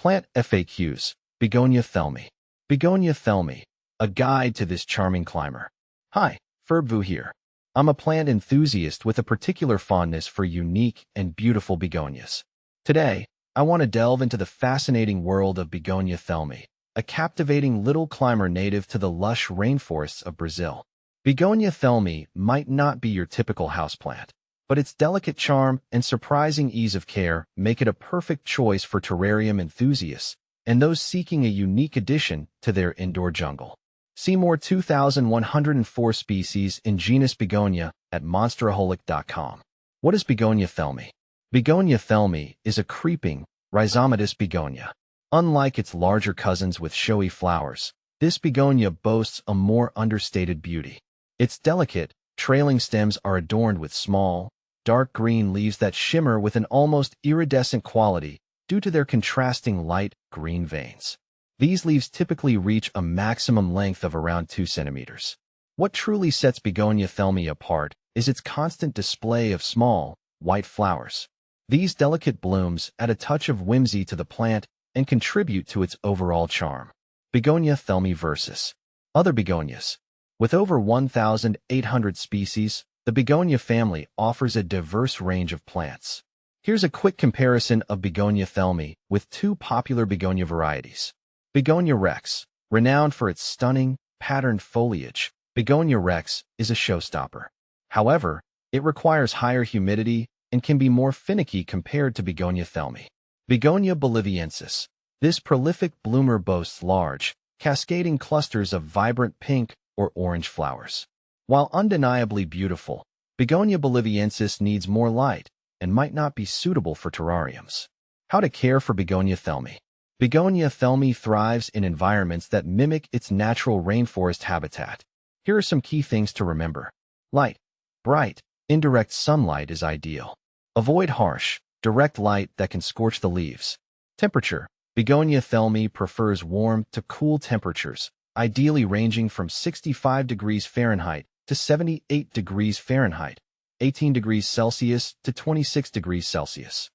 Plant FAQs. Begonia Thelma. Begonia Thelma, a guide to this charming climber. Hi, Ferbvu here. I'm a plant enthusiast with a particular fondness for unique and beautiful begonias. Today, I want to delve into the fascinating world of Begonia Thelma, a captivating little climber native to the lush rainforests of Brazil. Begonia Thelma might not be your typical houseplant, but its delicate charm and surprising ease of care make it a perfect choice for terrarium enthusiasts and those seeking a unique addition to their indoor jungle. See more 2,104 species in genus Begonia at monsteraholic.com. What is Begonia Thelma? Begonia Thelma is a creeping, rhizomatous begonia. Unlike its larger cousins with showy flowers, this begonia boasts a more understated beauty. Its delicate, trailing stems are adorned with small, dark green leaves that shimmer with an almost iridescent quality due to their contrasting light green veins. These leaves typically reach a maximum length of around 2 centimeters. What truly sets Begonia Thelma apart is its constant display of small, white flowers. These delicate blooms add a touch of whimsy to the plant and contribute to its overall charm. Begonia Thelma versus other begonias. With over 1,800 species, the begonia family offers a diverse range of plants. Here's a quick comparison of Begonia Thelma with two popular begonia varieties. Begonia rex, renowned for its stunning, patterned foliage, Begonia rex is a showstopper. However, it requires higher humidity and can be more finicky compared to Begonia Thelma. Begonia boliviensis. This prolific bloomer boasts large, cascading clusters of vibrant pink or orange flowers. While undeniably beautiful, Begonia boliviensis needs more light and might not be suitable for terrariums. How to care for Begonia Thelma. Begonia Thelma thrives in environments that mimic its natural rainforest habitat. Here are some key things to remember. Light. Bright, indirect sunlight is ideal. Avoid harsh, direct light that can scorch the leaves. Temperature. Begonia Thelma prefers warm to cool temperatures, ideally ranging from 65 degrees Fahrenheit to 78 degrees Fahrenheit, 18 degrees Celsius to 26 degrees Celsius.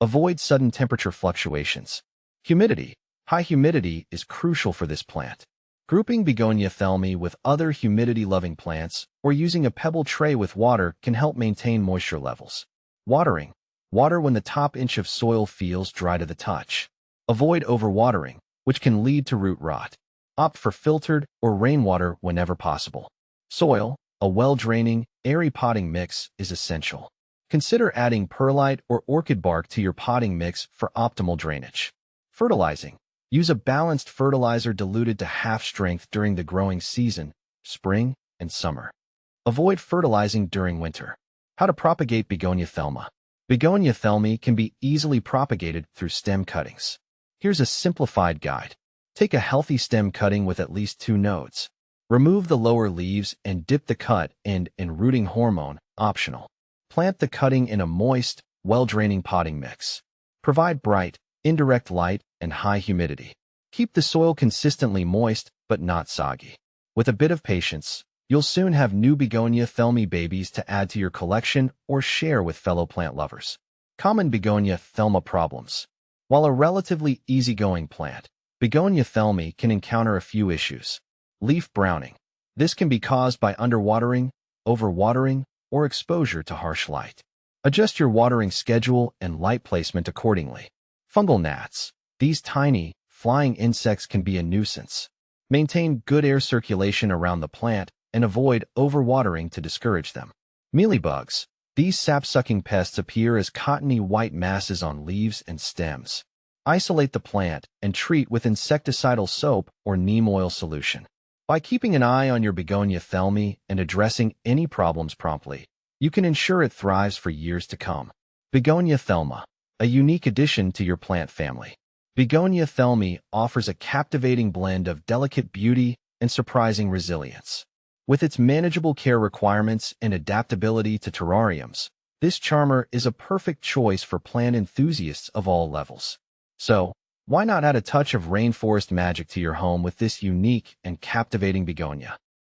Avoid sudden temperature fluctuations. Humidity. High humidity is crucial for this plant. Grouping Begonia Thelma with other humidity-loving plants or using a pebble tray with water can help maintain moisture levels. Watering. Water when the top inch of soil feels dry to the touch. Avoid overwatering, which can lead to root rot. Opt for filtered or rainwater whenever possible. Soil. A well-draining, airy potting mix is essential. Consider adding perlite or orchid bark to your potting mix for optimal drainage. Fertilizing. Use a balanced fertilizer diluted to half strength during the growing season, spring and summer. Avoid fertilizing during winter. How to propagate Begonia Thelma. Begonia Thelma can be easily propagated through stem cuttings. Here's a simplified guide. Take a healthy stem cutting with at least 2 nodes. Remove the lower leaves and dip the cut end in rooting hormone, optional. Plant the cutting in a moist, well-draining potting mix. Provide bright, indirect light and high humidity. Keep the soil consistently moist but not soggy. With a bit of patience, you'll soon have new Begonia Thelma babies to add to your collection or share with fellow plant lovers. Common Begonia Thelma problems. While a relatively easygoing plant, Begonia Thelma can encounter a few issues. Leaf browning. This can be caused by underwatering, overwatering, or exposure to harsh light. Adjust your watering schedule and light placement accordingly. Fungal gnats. These tiny, flying insects can be a nuisance. Maintain good air circulation around the plant and avoid overwatering to discourage them. Mealybugs. These sap-sucking pests appear as cottony white masses on leaves and stems. Isolate the plant and treat with insecticidal soap or neem oil solution. By keeping an eye on your Begonia Thelma and addressing any problems promptly, you can ensure it thrives for years to come. Begonia Thelma, a unique addition to your plant family. Begonia Thelma offers a captivating blend of delicate beauty and surprising resilience. With its manageable care requirements and adaptability to terrariums, this charmer is a perfect choice for plant enthusiasts of all levels. So, why not add a touch of rainforest magic to your home with this unique and captivating begonia?